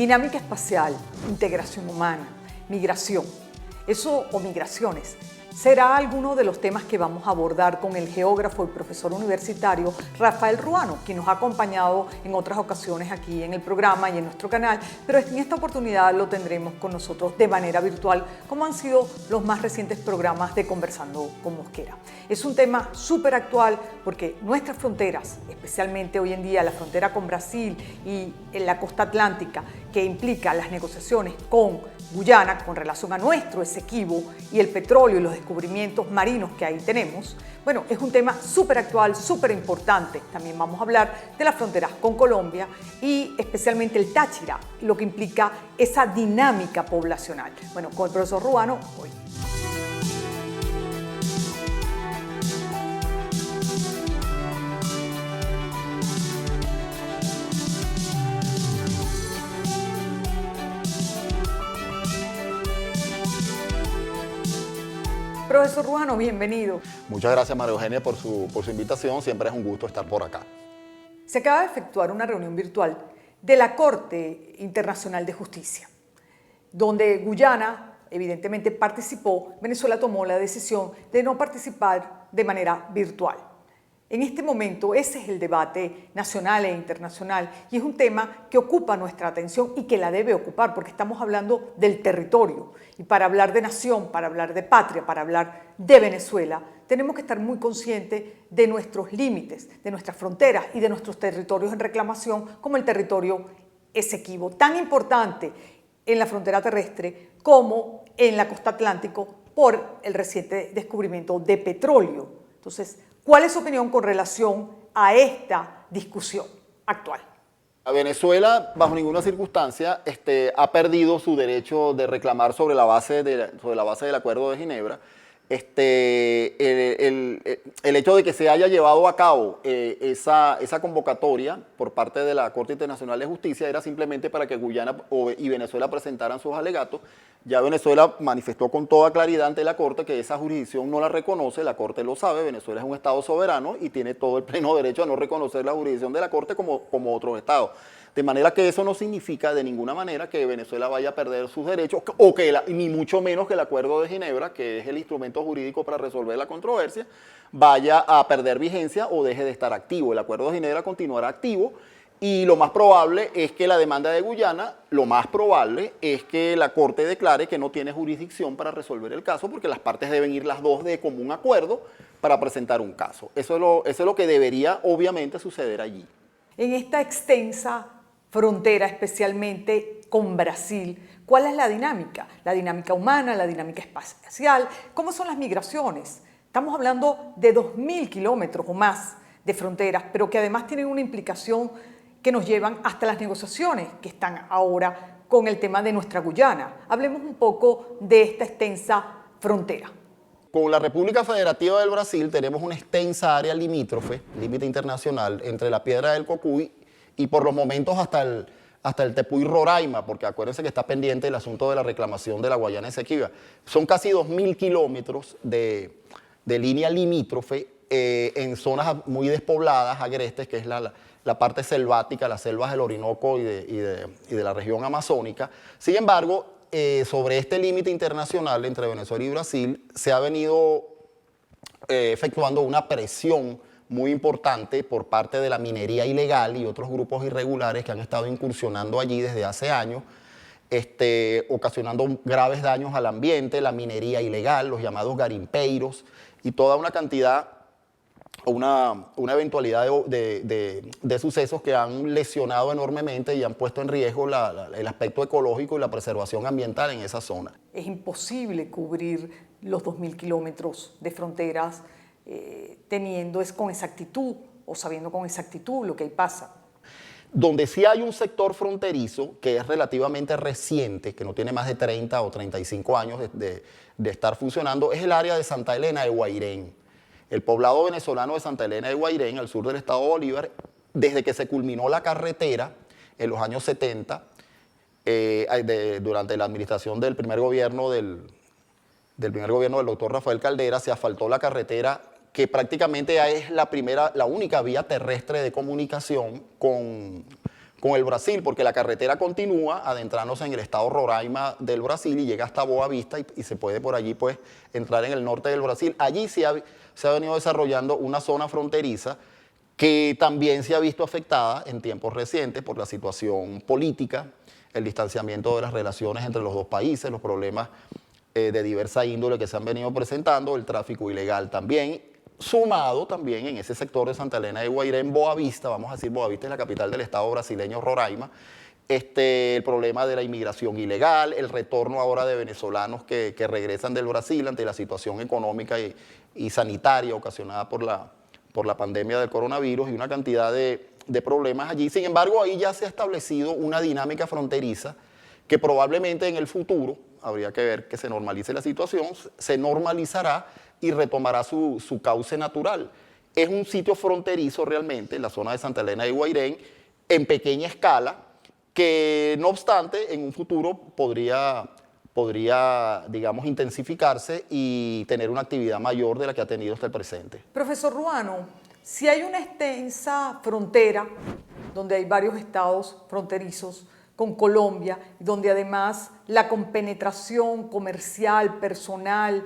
Dinámica espacial, integración humana, migración, eso o migraciones, será alguno de los temas que vamos a abordar con el geógrafo y profesor universitario Rafael Ruano, quien nos ha acompañado en otras ocasiones aquí en el programa y en nuestro canal, pero en esta oportunidad lo tendremos con nosotros de manera virtual, como han sido los más recientes programas de Conversando con Mosquera. Es un tema súper actual porque nuestras fronteras, especialmente hoy en día la frontera con Brasil y en la costa atlántica, que implica las negociaciones con Guyana con relación a nuestro Esequibo y el petróleo y los descubrimientos marinos que ahí tenemos, bueno, es un tema súper actual, súper importante. También vamos a hablar de las fronteras con Colombia y especialmente el Táchira, lo que implica esa dinámica poblacional. Bueno, con el profesor Ruano hoy. Profesor Ruano, bienvenido. Muchas gracias, María Eugenia, por su invitación. Siempre es un gusto estar por acá. Se acaba de efectuar una reunión virtual de la Corte Internacional de Justicia, donde Guyana evidentemente participó. Venezuela tomó la decisión de no participar de manera virtual. En este momento ese es el debate nacional e internacional y es un tema que ocupa nuestra atención y que la debe ocupar porque estamos hablando del territorio. Y para hablar de nación, para hablar de patria, para hablar de Venezuela, tenemos que estar muy conscientes de nuestros límites, de nuestras fronteras y de nuestros territorios en reclamación, como el territorio Esequibo, tan importante en la frontera terrestre como en la costa atlántico por el reciente descubrimiento de petróleo. Entonces, ¿cuál es su opinión con relación a esta discusión actual? A Venezuela, bajo ninguna circunstancia, ha perdido su derecho de reclamar sobre la base del Acuerdo de Ginebra. El hecho de que se haya llevado a cabo esa convocatoria por parte de la Corte Internacional de Justicia era simplemente para que Guyana y Venezuela presentaran sus alegatos. Ya Venezuela manifestó con toda claridad ante la Corte que esa jurisdicción no la reconoce, la Corte lo sabe, Venezuela es un Estado soberano y tiene todo el pleno derecho a no reconocer la jurisdicción de la Corte como otros estados. De manera que eso no significa de ninguna manera que Venezuela vaya a perder sus derechos o que ni mucho menos que el Acuerdo de Ginebra, que es el instrumento jurídico para resolver la controversia, vaya a perder vigencia o deje de estar activo. El Acuerdo de Ginebra continuará activo y lo más probable es que la demanda de Guyana, lo más probable es que la Corte declare que no tiene jurisdicción para resolver el caso porque las partes deben ir las dos de común acuerdo para presentar un caso. Eso es lo que debería obviamente suceder allí. En esta extensa frontera, especialmente con Brasil, ¿cuál es la dinámica? La dinámica humana, la dinámica espacial, ¿cómo son las migraciones? Estamos hablando de 2.000 kilómetros o más de fronteras, pero que además tienen una implicación que nos llevan hasta las negociaciones que están ahora con el tema de nuestra Guyana. Hablemos un poco de esta extensa frontera. Con la República Federativa del Brasil tenemos una extensa área limítrofe, límite internacional, entre la Piedra del Cocuy y por los momentos hasta el Tepuy Roraima, porque acuérdense que está pendiente el asunto de la reclamación de la Guayana Esequiba. Son casi 2.000 kilómetros de línea limítrofe en zonas muy despobladas, agrestes, que es la parte selvática, las selvas del Orinoco y de la región amazónica. Sin embargo, sobre este límite internacional entre Venezuela y Brasil se ha venido efectuando una presión muy importante por parte de la minería ilegal y otros grupos irregulares que han estado incursionando allí desde hace años, ocasionando graves daños al ambiente, la minería ilegal, los llamados garimpeiros y toda una cantidad, una eventualidad de sucesos que han lesionado enormemente y han puesto en riesgo el aspecto ecológico y la preservación ambiental en esa zona. Es imposible cubrir los 2.000 kilómetros de fronteras teniendo con exactitud o sabiendo con exactitud lo que ahí pasa. Donde sí hay un sector fronterizo que es relativamente reciente, que no tiene más de 30 o 35 años de estar funcionando, es el área de Santa Elena de Guairén. El poblado venezolano de Santa Elena de Guairén, al sur del estado de Bolívar, desde que se culminó la carretera en los años 70, durante la administración del primer gobierno del doctor Rafael Caldera, se asfaltó la carretera que prácticamente es la única vía terrestre de comunicación con con el Brasil, porque la carretera continúa adentrándose en el estado Roraima del Brasil y llega hasta Boa Vista y se puede por allí pues entrar en el norte del Brasil. Allí se ha venido desarrollando una zona fronteriza que también se ha visto afectada en tiempos recientes por la situación política, el distanciamiento de las relaciones entre los dos países, los problemas de diversa índole que se han venido presentando, el tráfico ilegal también, sumado también en ese sector de Santa Elena de Guairá, en Boa Vista, vamos a decir, Boa Vista es la capital del estado brasileño Roraima, el problema de la inmigración ilegal, el retorno ahora de venezolanos que regresan del Brasil ante la situación económica y sanitaria ocasionada por la pandemia del coronavirus y una cantidad de problemas allí. Sin embargo, ahí ya se ha establecido una dinámica fronteriza que probablemente en el futuro, habría que ver que se normalice la situación, se normalizará y retomará su cauce natural. Es un sitio fronterizo realmente, la zona de Santa Elena de Guairén, en pequeña escala, que no obstante en un futuro podría, digamos, intensificarse y tener una actividad mayor de la que ha tenido hasta el presente. Profesor Ruano, si hay una extensa frontera donde hay varios estados fronterizos con Colombia, donde además la compenetración comercial, personal,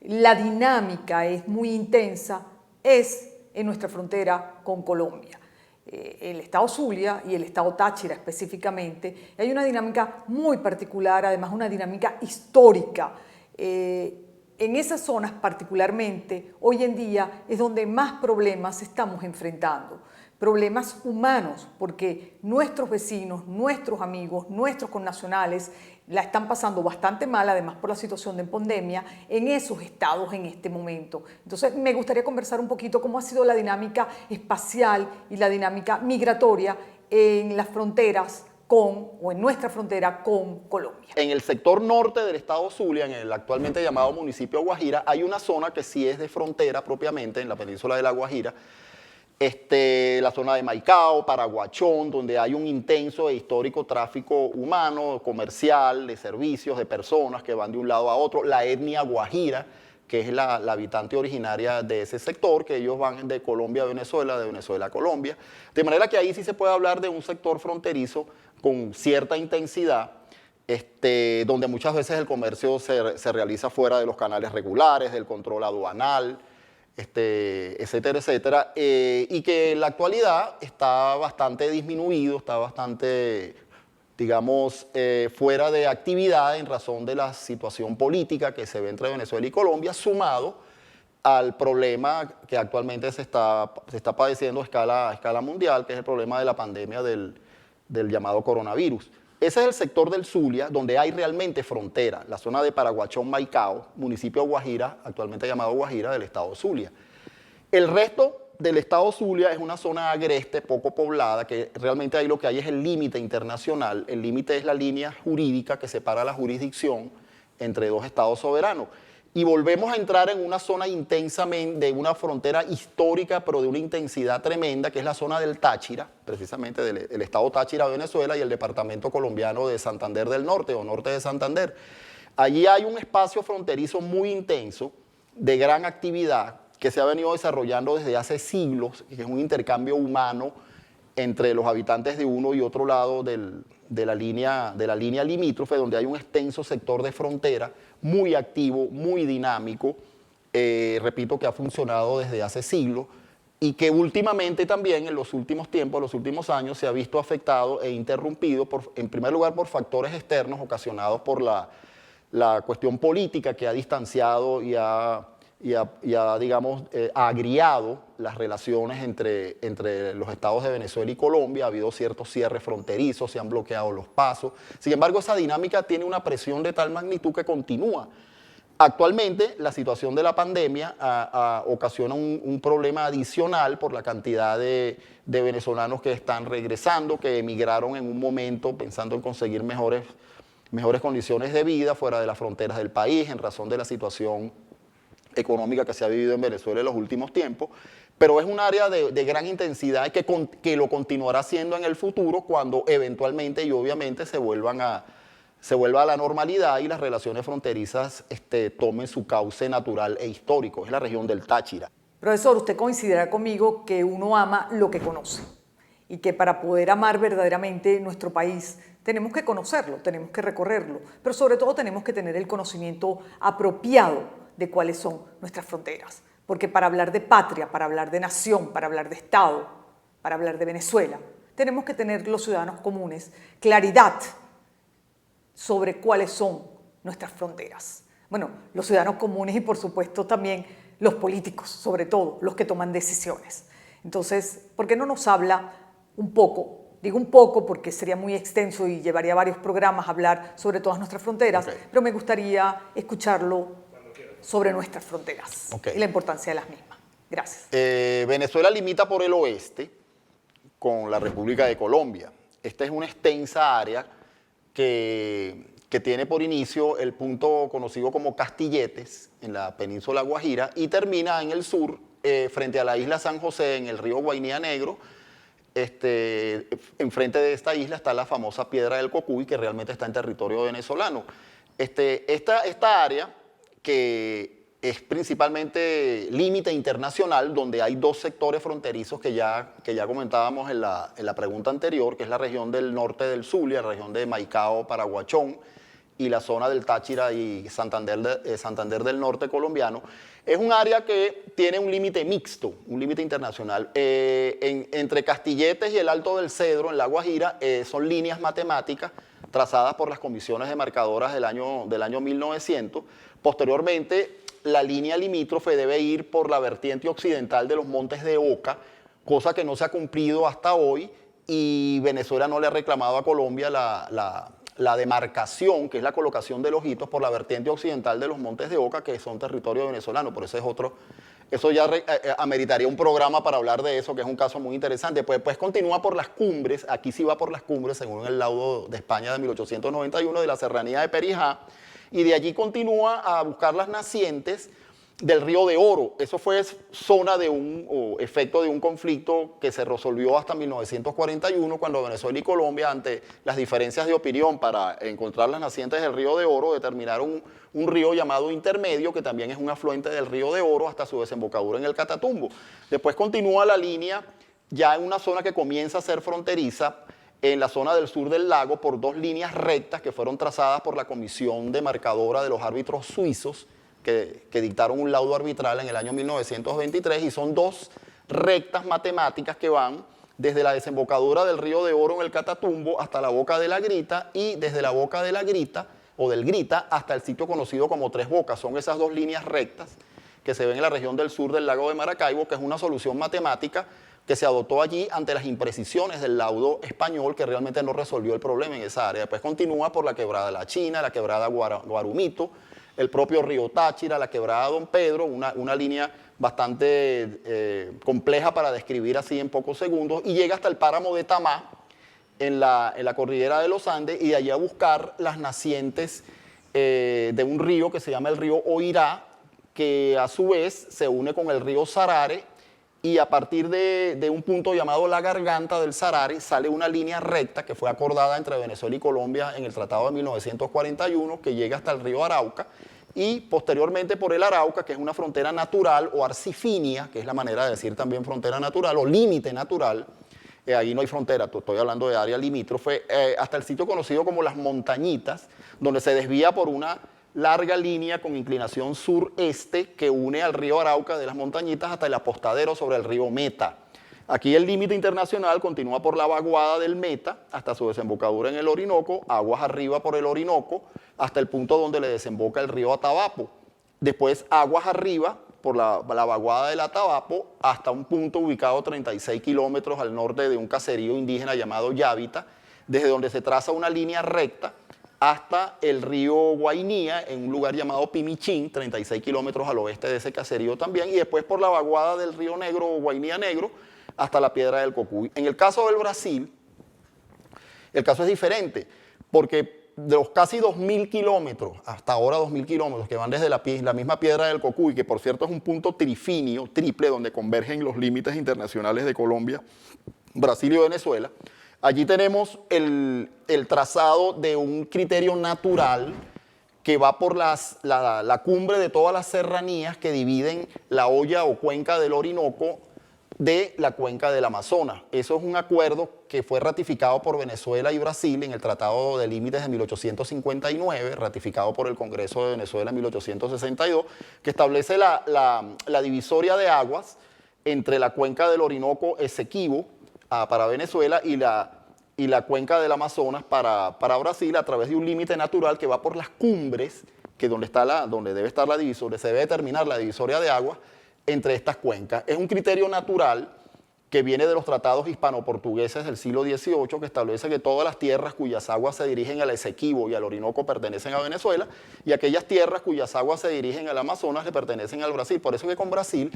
la dinámica es muy intensa, es en nuestra frontera con Colombia. El estado Zulia y el estado Táchira específicamente, hay una dinámica muy particular, además una dinámica histórica. En esas zonas particularmente, hoy en día es donde más problemas estamos enfrentando. Problemas humanos, porque nuestros vecinos, nuestros amigos, nuestros connacionales la están pasando bastante mal, además por la situación de pandemia, en esos estados en este momento. Entonces, me gustaría conversar un poquito cómo ha sido la dinámica espacial y la dinámica migratoria en las fronteras o en nuestra frontera con Colombia. En el sector norte del estado Zulia, en el actualmente llamado municipio Guajira, hay una zona que sí es de frontera propiamente, en la península de La Guajira, la zona de Maicao, Paraguachón, donde hay un intenso e histórico tráfico humano, comercial, de servicios, de personas que van de un lado a otro, la etnia guajira, que es la habitante originaria de ese sector, que ellos van de Colombia a Venezuela, de Venezuela a Colombia, de manera que ahí sí se puede hablar de un sector fronterizo con cierta intensidad, donde muchas veces el comercio se realiza fuera de los canales regulares, del control aduanal, etcétera, etcétera, y que en la actualidad está bastante disminuido, está bastante, digamos, fuera de actividad en razón de la situación política que se ve entre Venezuela y Colombia, sumado al problema que actualmente se está padeciendo a escala mundial, que es el problema de la pandemia del llamado coronavirus. Ese es el sector del Zulia, donde hay realmente frontera, la zona de Paraguachón, Maicao, municipio Guajira, actualmente llamado Guajira, del estado Zulia. El resto del estado Zulia es una zona agreste, poco poblada, que realmente ahí lo que hay es el límite internacional. El límite es la línea jurídica que separa la jurisdicción entre dos estados soberanos. Y volvemos a entrar en una zona intensamente, de una frontera histórica, pero de una intensidad tremenda, que es la zona del Táchira, precisamente del estado Táchira, Venezuela, y el departamento colombiano de Santander del Norte, o norte de Santander. Allí hay un espacio fronterizo muy intenso, de gran actividad, que se ha venido desarrollando desde hace siglos, que es un intercambio humano entre los habitantes de uno y otro lado de la línea limítrofe, donde hay un extenso sector de frontera, muy activo, muy dinámico, repito, que ha funcionado desde hace siglos y que últimamente también en los últimos tiempos, los últimos años, se ha visto afectado e interrumpido, en primer lugar por factores externos ocasionados por la cuestión política que ha distanciado y ha digamos, agriado las relaciones entre los estados de Venezuela y Colombia. Ha habido ciertos cierres fronterizos, se han bloqueado los pasos. Sin embargo, esa dinámica tiene una presión de tal magnitud que continúa. Actualmente, la situación de la pandemia ocasiona un problema adicional por la cantidad de venezolanos que están regresando, que emigraron en un momento pensando en conseguir mejores condiciones de vida fuera de las fronteras del país en razón de la situación económica que se ha vivido en Venezuela en los últimos tiempos, pero es un área de gran intensidad que lo continuará siendo en el futuro cuando eventualmente y obviamente se vuelva a la normalidad y las relaciones fronterizas tomen su cauce natural e histórico. Es la región del Táchira. Profesor, usted coincidirá conmigo que uno ama lo que conoce. y que para poder amar verdaderamente nuestro país tenemos que conocerlo, tenemos que recorrerlo, pero sobre todo tenemos que tener el conocimiento apropiado de cuáles son nuestras fronteras. Porque para hablar de patria, para hablar de nación, para hablar de Estado, para hablar de Venezuela, tenemos que tener los ciudadanos comunes claridad sobre cuáles son nuestras fronteras. Bueno, los ciudadanos comunes y por supuesto también los políticos, sobre todo los que toman decisiones. Entonces, ¿por qué no nos habla un poco? Digo un poco porque sería muy extenso y llevaría varios programas a hablar sobre todas nuestras fronteras, pero me gustaría escucharlo sobre nuestras fronteras y la importancia de las mismas. Gracias. Venezuela limita por el oeste con la República de Colombia. Esta es una extensa área que tiene por inicio el punto conocido como Castilletes, en la península Guajira, y termina en el sur, frente a la isla San José, en el río Guainía Negro. Enfrente de esta isla está la famosa Piedra del Cocuy, que realmente está en territorio venezolano. Esta área, que es principalmente límite internacional, donde hay dos sectores fronterizos que ya comentábamos en la pregunta anterior, que es la región del norte del Zulia, la región de Maicao, Paraguachón, y la zona del Táchira y Santander del norte colombiano. Es un área que tiene un límite mixto, un límite internacional. Entre Castilletes y el Alto del Cedro, en La Guajira, son líneas matemáticas trazadas por las comisiones demarcadoras del año 1900. Posteriormente, la línea limítrofe debe ir por la vertiente occidental de los Montes de Oca, cosa que no se ha cumplido hasta hoy, y Venezuela no le ha reclamado a Colombia la demarcación, que es la colocación de los hitos por la vertiente occidental de los Montes de Oca, que son territorio venezolano. Por eso eso ya ameritaría un programa para hablar de eso, que es un caso muy interesante. Pues continúa por las cumbres, aquí sí va por las cumbres, según el laudo de España de 1891, de la serranía de Perijá, y de allí continúa a buscar las nacientes del Río de Oro. Eso fue zona o efecto de un conflicto que se resolvió hasta 1941, cuando Venezuela y Colombia, ante las diferencias de opinión para encontrar las nacientes del Río de Oro, determinaron un río llamado Intermedio, que también es un afluente del Río de Oro, hasta su desembocadura en el Catatumbo. Después continúa la línea ya en una zona que comienza a ser fronteriza, en la zona del sur del lago, por dos líneas rectas que fueron trazadas por la comisión demarcadora de los árbitros suizos, que dictaron un laudo arbitral en el año 1923, y son dos rectas matemáticas que van desde la desembocadura del Río de Oro en el Catatumbo hasta la Boca de la Grita, y desde la Boca de la Grita, o del Grita, hasta el sitio conocido como Tres Bocas. Son esas dos líneas rectas que se ven en la región del sur del lago de Maracaibo, que es una solución matemática que se adoptó allí ante las imprecisiones del laudo español, que realmente no resolvió el problema en esa área. Después continúa por la quebrada La China, la quebrada Guarumito, el propio río Táchira, la quebrada Don Pedro, una línea bastante compleja para describir así en pocos segundos, y llega hasta el páramo de Tamá, en la cordillera de los Andes, y de allí a buscar las nacientes de un río que se llama el río Oirá, que a su vez se une con el río Sarare, y a partir de un punto llamado la Garganta del Sarare sale una línea recta que fue acordada entre Venezuela y Colombia en el Tratado de 1941, que llega hasta el río Arauca, y posteriormente por el Arauca, que es una frontera natural, o arcifinia, que es la manera de decir también frontera natural o límite natural. Ahí no hay frontera, estoy hablando de área limítrofe, hasta el sitio conocido como Las Montañitas, donde se desvía por una larga línea con inclinación sureste que une al río Arauca de Las Montañitas hasta el apostadero sobre el río Meta. Aquí el límite internacional continúa por la vaguada del Meta hasta su desembocadura en el Orinoco, aguas arriba por el Orinoco, hasta el punto donde le desemboca el río Atabapo. Después aguas arriba por la vaguada del Atabapo hasta un punto ubicado 36 kilómetros al norte de un caserío indígena llamado Yávita, desde donde se traza una línea recta hasta el río Guainía, en un lugar llamado Pimichín, 36 kilómetros al oeste de ese caserío también, y después por la vaguada del río Negro o Guainía Negro hasta la Piedra del Cocuy. En el caso del Brasil, el caso es diferente, porque de los casi 2.000 kilómetros, hasta ahora 2.000 kilómetros, que van desde la misma Piedra del Cocuy, que por cierto es un punto trifinio, triple, donde convergen los límites internacionales de Colombia, Brasil y Venezuela. Allí tenemos el trazado de un criterio natural que va por la cumbre de todas las serranías que dividen la hoya o cuenca del Orinoco de la cuenca del Amazonas. Eso es un acuerdo que fue ratificado por Venezuela y Brasil en el Tratado de Límites de 1859, ratificado por el Congreso de Venezuela en 1862, que establece la divisoria de aguas entre la cuenca del Orinoco Esequibo para Venezuela y la cuenca del Amazonas para Brasil, a través de un límite natural que va por las cumbres, que donde debe estar la divisoria, se debe determinar la divisoria de aguas entre estas cuencas. Es un criterio natural que viene de los tratados hispano-portugueses del siglo XVIII, que establece que todas las tierras cuyas aguas se dirigen al Esequibo y al Orinoco pertenecen a Venezuela, y aquellas tierras cuyas aguas se dirigen al Amazonas le pertenecen al Brasil. Por eso que con Brasil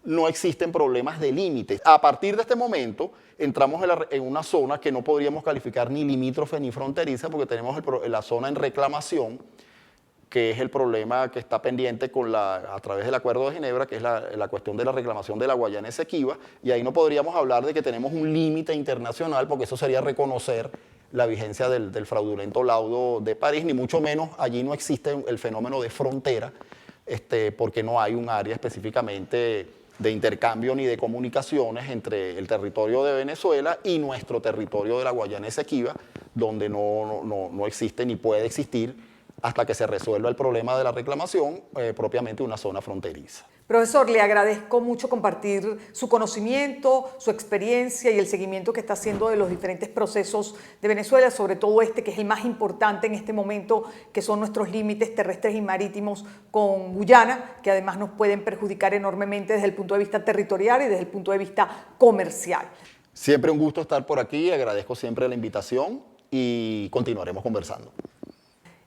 no existen problemas de límites. A partir de este momento entramos en una zona que no podríamos calificar ni limítrofe ni fronteriza, porque tenemos la zona en reclamación, que es el problema que está pendiente a través del Acuerdo de Ginebra, que es la cuestión de la reclamación de la Guayana Esequiba, y ahí no podríamos hablar de que tenemos un límite internacional, porque eso sería reconocer la vigencia del fraudulento laudo de París, ni mucho menos allí no existe el fenómeno de frontera, porque no hay un área específicamente de intercambio ni de comunicaciones entre el territorio de Venezuela y nuestro territorio de la Guayana Esequiba, donde no existe ni puede existir hasta que se resuelva el problema de la reclamación, propiamente una zona fronteriza. Profesor, le agradezco mucho compartir su conocimiento, su experiencia y el seguimiento que está haciendo de los diferentes procesos de Venezuela, sobre todo que es el más importante en este momento, que son nuestros límites terrestres y marítimos con Guyana, que además nos pueden perjudicar enormemente desde el punto de vista territorial y desde el punto de vista comercial. Siempre un gusto estar por aquí, agradezco siempre la invitación y continuaremos conversando.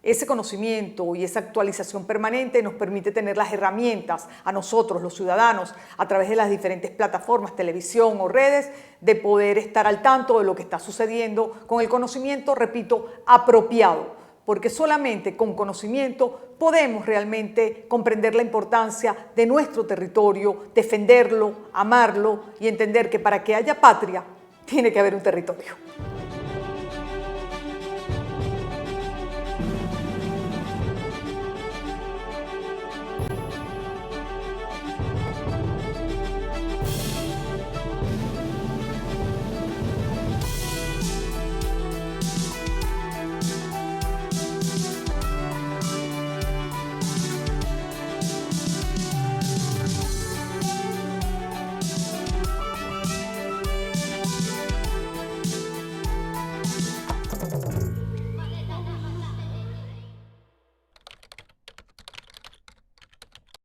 Ese conocimiento y esa actualización permanente nos permite tener las herramientas a nosotros, los ciudadanos, a través de las diferentes plataformas, televisión o redes, de poder estar al tanto de lo que está sucediendo con el conocimiento, repito, apropiado, porque solamente con conocimiento podemos realmente comprender la importancia de nuestro territorio, defenderlo, amarlo y entender que para que haya patria tiene que haber un territorio.